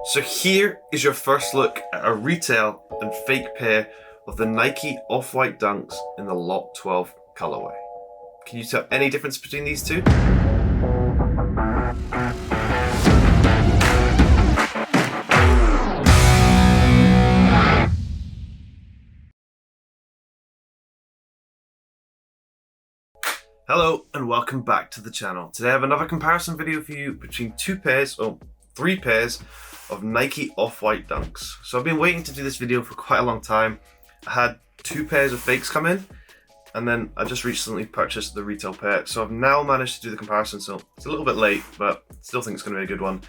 So here is your first look at a retail and fake pair of the Nike Off-White Dunks in the Lot 12 colorway. Can you tell any difference between these two? Hello and welcome back to the channel. Today I have another comparison video for you between three pairs of Nike Off-White Dunks. So I've been waiting to do this video for quite a long time. I had two pairs of fakes come in, and then I just recently purchased the retail pair. So I've now managed to do the comparison, so it's a little bit late, but still think it's gonna be a good one.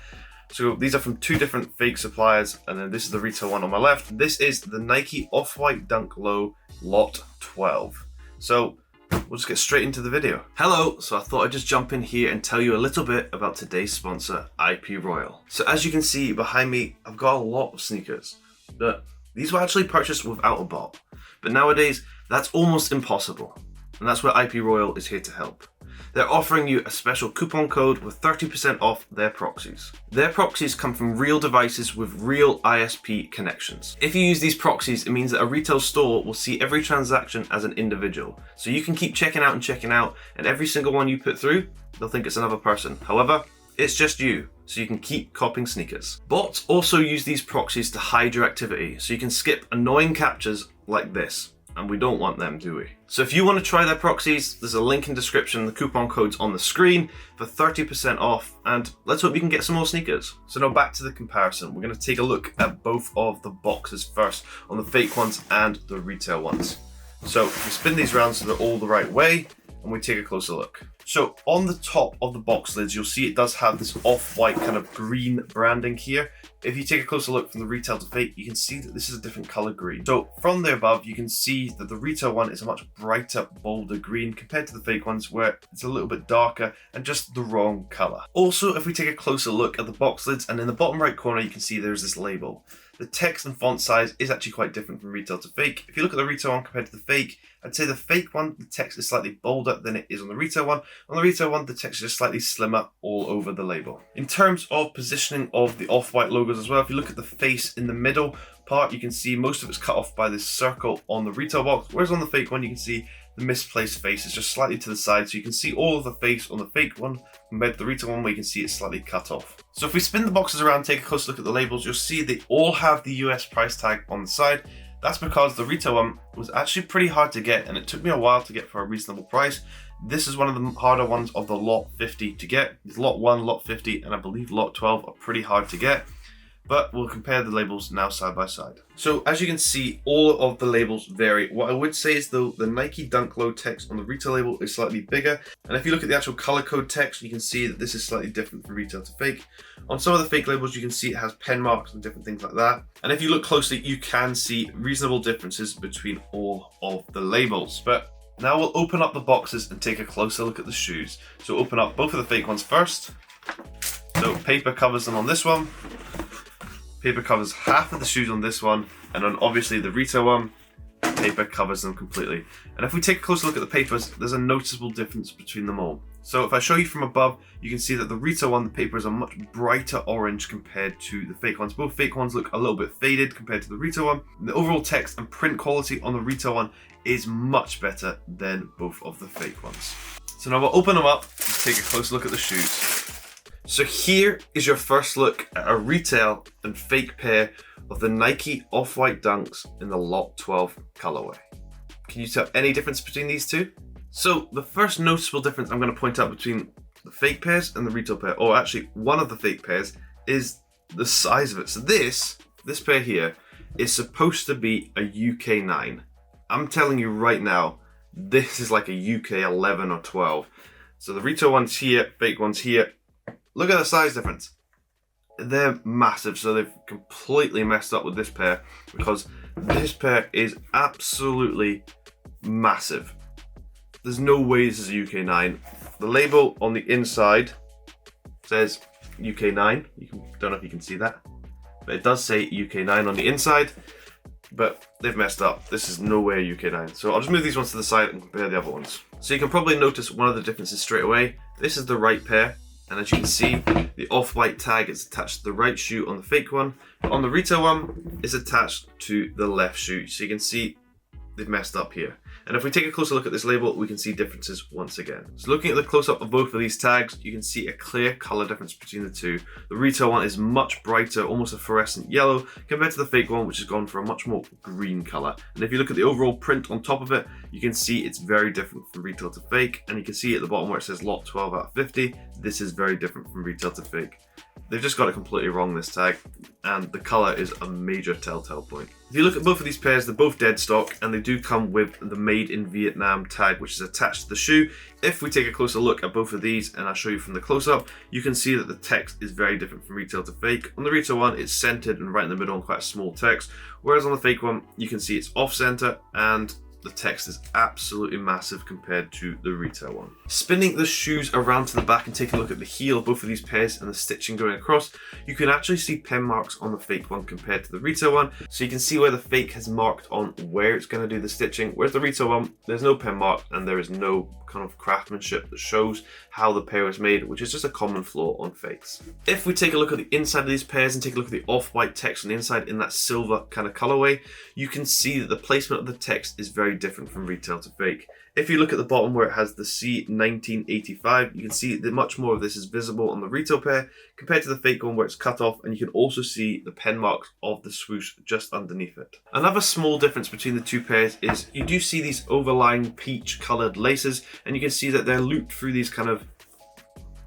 So these are from two different fake suppliers, and then this is the retail one on my left. This is the Nike Off-White Dunk Low Lot 12. So we'll just get straight into the video. Hello, so I thought I'd just jump in here and tell you a little bit about today's sponsor, IPRoyal. So as you can see behind me, I've got a lot of sneakers. But these were actually purchased without a bot. But nowadays, that's almost impossible. And that's where IPRoyal is here to help. They're offering you a special coupon code with 30% off their proxies. Their proxies come from real devices with real ISP connections. If you use these proxies, it means that a retail store will see every transaction as an individual. So you can keep checking out, and every single one you put through, they'll think it's another person. However, it's just you, so you can keep copying sneakers. Bots also use these proxies to hide your activity, so you can skip annoying captures like this. And we don't want them, do we? So if you want to try their proxies, there's a link in description, the coupon code's on the screen for 30% off, and let's hope you can get some more sneakers. So now back to the comparison. We're going to take a look at both of the boxes first, on the fake ones and the retail ones. So we spin these around so they're all the right way, and we take a closer look. So on the top of the box lids, you'll see it does have this off-white kind of green branding here. If you take a closer look from the retail to fake, you can see that this is a different color green. So from the above, you can see that the retail one is a much brighter, bolder green compared to the fake ones where it's a little bit darker and just the wrong color. Also, if we take a closer look at the box lids, and in the bottom right corner, you can see there's this label. The text and font size is actually quite different from retail to fake. If you look at the retail one compared to the fake, I'd say the fake one, the text is slightly bolder than it is on the retail one. On the retail one, the text is just slightly slimmer all over the label. In terms of positioning of the off-white logos as well, if you look at the face in the middle part, you can see most of it's cut off by this circle on the retail box, whereas on the fake one, you can see the misplaced face is just slightly to the side, so you can see all of the face on the fake one compared to the retail one where you can see it's slightly cut off. So if we spin the boxes around, take a close look at the labels, you'll see they all have the US price tag on the side. That's because the retail one was actually pretty hard to get, and it took me a while to get for a reasonable price. This is one of the harder ones of the Lot 50 to get. Lot 1, Lot 50, and I believe Lot 12 are pretty hard to get. But we'll compare the labels now side by side. So as you can see, all of the labels vary. What I would say is though, the Nike Dunk Low text on the retail label is slightly bigger. And if you look at the actual color code text, you can see that this is slightly different from retail to fake. On some of the fake labels, you can see it has pen marks and different things like that. And if you look closely, you can see reasonable differences between all of the labels. But now we'll open up the boxes and take a closer look at the shoes. So open up both of the fake ones first. So paper covers them on this one. Paper covers half of the shoes on this one, and on obviously the retail one, paper covers them completely. And if we take a closer look at the papers, there's a noticeable difference between them all. So if I show you from above, you can see that the retail one, the paper is a much brighter orange compared to the fake ones. Both fake ones look a little bit faded compared to the retail one. The overall text and print quality on the retail one is much better than both of the fake ones. So now we'll open them up and take a closer look at the shoes. So here is your first look at a retail and fake pair of the Nike Off-White Dunks in the Lot 12 colorway. Can you tell any difference between these two? So the first noticeable difference I'm going to point out between the fake pairs and the retail pair, or actually one of the fake pairs, is the size of it. So this pair here is supposed to be a UK 9. I'm telling you right now, this is like a UK 11 or 12. So the retail one's here, fake one's here. Look at the size difference. They're massive, so they've completely messed up with this pair because this pair is absolutely massive. There's no way this is a UK 9. The label on the inside says UK 9. Don't know if you can see that, but it does say UK 9 on the inside, but they've messed up. This is no way a UK 9. So I'll just move these ones to the side and compare the other ones. So you can probably notice one of the differences straight away. This is the right pair. And as you can see, the off-white tag is attached to the right shoe on the fake one. But on the retail one, it's attached to the left shoe. So you can see they've messed up here. And if we take a closer look at this label, we can see differences once again. So looking at the close-up of both of these tags, you can see a clear color difference between the two. The retail one is much brighter, almost a fluorescent yellow, compared to the fake one, which has gone for a much more green color. And if you look at the overall print on top of it, you can see it's very different from retail to fake. And you can see at the bottom where it says lot 12 out of 50, this is very different from retail to fake. They've just got it completely wrong, this tag, and the color is a major telltale point. If you look at both of these pairs, they're both dead stock, and they do come with the Made in Vietnam tag, which is attached to the shoe. If we take a closer look at both of these, and I'll show you from the close-up, you can see that the text is very different from retail to fake. On the retail one, it's centered and right in the middle on quite a small text, whereas on the fake one, you can see it's off-center, and the text is absolutely massive compared to the retail one. Spinning the shoes around to the back and taking a look at the heel of both of these pairs and the stitching going across, you can actually see pen marks on the fake one compared to the retail one. So you can see where the fake has marked on where it's going to do the stitching, whereas the retail one, there's no pen mark and there is no kind of craftsmanship that shows how the pair was made, which is just a common flaw on fakes. If we take a look at the inside of these pairs and take a look at the off-white text on the inside in that silver kind of colorway, you can see that the placement of the text is very different from retail to fake. If you look at the bottom where it has the C1985, you can see that much more of this is visible on the retail pair compared to the fake one where it's cut off, and you can also see the pen marks of the swoosh just underneath it. Another small difference between the two pairs is you do see these overlying peach colored laces, and you can see that they're looped through these kind of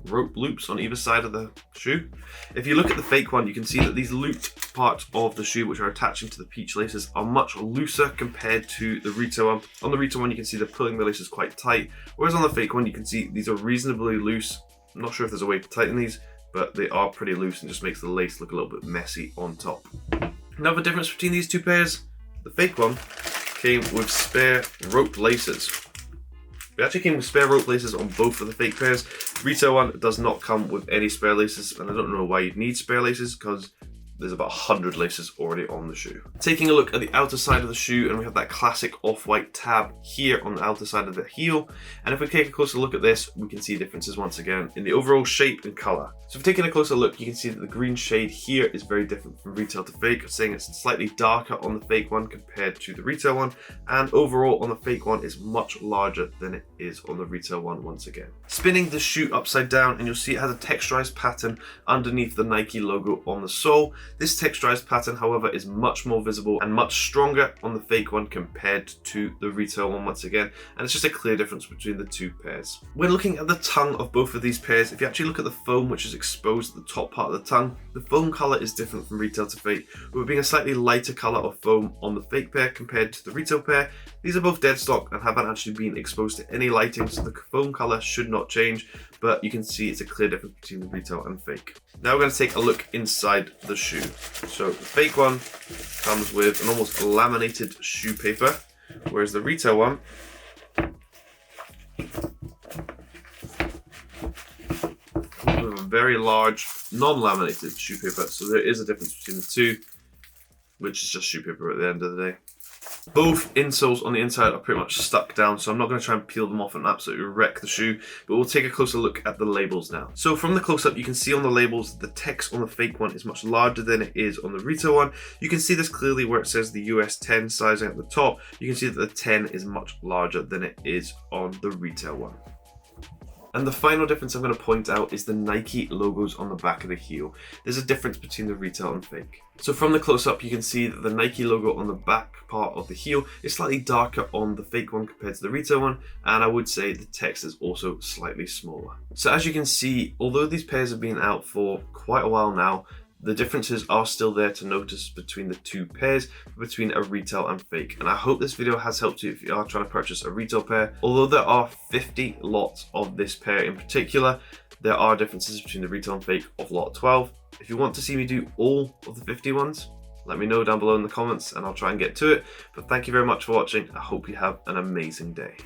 rope loops on either side of the shoe. If you look at the fake one, you can see that these looped parts of the shoe which are attaching to the peach laces are much looser compared to the retail one. On the retail one, you can see they're pulling the laces quite tight, whereas on the fake one, you can see these are reasonably loose. I'm not sure if there's a way to tighten these, but they are pretty loose and just makes the lace look a little bit messy on top. Another difference between these two pairs, the fake one came with spare rope laces. It actually came with spare rope laces on both of the fake pairs. Retail one does not come with any spare laces, and I don't know why you'd need spare laces because there's about 100 laces already on the shoe. Taking a look at the outer side of the shoe, and we have that classic off-white tab here on the outer side of the heel. And if we take a closer look at this, we can see differences once again in the overall shape and color. So if we're taking a closer look, you can see that the green shade here is very different from retail to fake, saying it's slightly darker on the fake one compared to the retail one. And overall on the fake one is much larger than it is on the retail one once again. Spinning the shoe upside down, and you'll see it has a texturized pattern underneath the Nike logo on the sole. This texturized pattern, however, is much more visible and much stronger on the fake one compared to the retail one once again, and it's just a clear difference between the two pairs. When looking at the tongue of both of these pairs, if you actually look at the foam which is exposed at the top part of the tongue, the foam color is different from retail to fake, with it being a slightly lighter color of foam on the fake pair compared to the retail pair. These are both dead stock and haven't actually been exposed to any lighting, so the foam color should not change, but you can see it's a clear difference between the retail and fake. Now we're going to take a look inside the shoe. So the fake one comes with an almost laminated shoe paper, whereas the retail one comes with a very large non-laminated shoe paper. So there is a difference between the two, which is just shoe paper at the end of the day. Both insoles on the inside are pretty much stuck down, so I'm not going to try and peel them off and absolutely wreck the shoe, but we'll take a closer look at the labels now. So from the close-up, you can see on the labels the text on the fake one is much larger than it is on the retail one. You can see this clearly where it says the US 10 sizing at the top. You can see that the 10 is much larger than it is on the retail one. And the final difference I'm going to point out is the Nike logos on the back of the heel. There's a difference between the retail and fake. So from the close-up, you can see that the Nike logo on the back part of the heel is slightly darker on the fake one compared to the retail one, and I would say the text is also slightly smaller. So as you can see, although these pairs have been out for quite a while now, the differences are still there to notice between the two pairs, between a retail and fake. And I hope this video has helped you if you are trying to purchase a retail pair. Although there are 50 lots of this pair in particular, there are differences between the retail and fake of lot 12. If you want to see me do all of the 50 ones, let me know down below in the comments and I'll try and get to it. But thank you very much for watching. I hope you have an amazing day.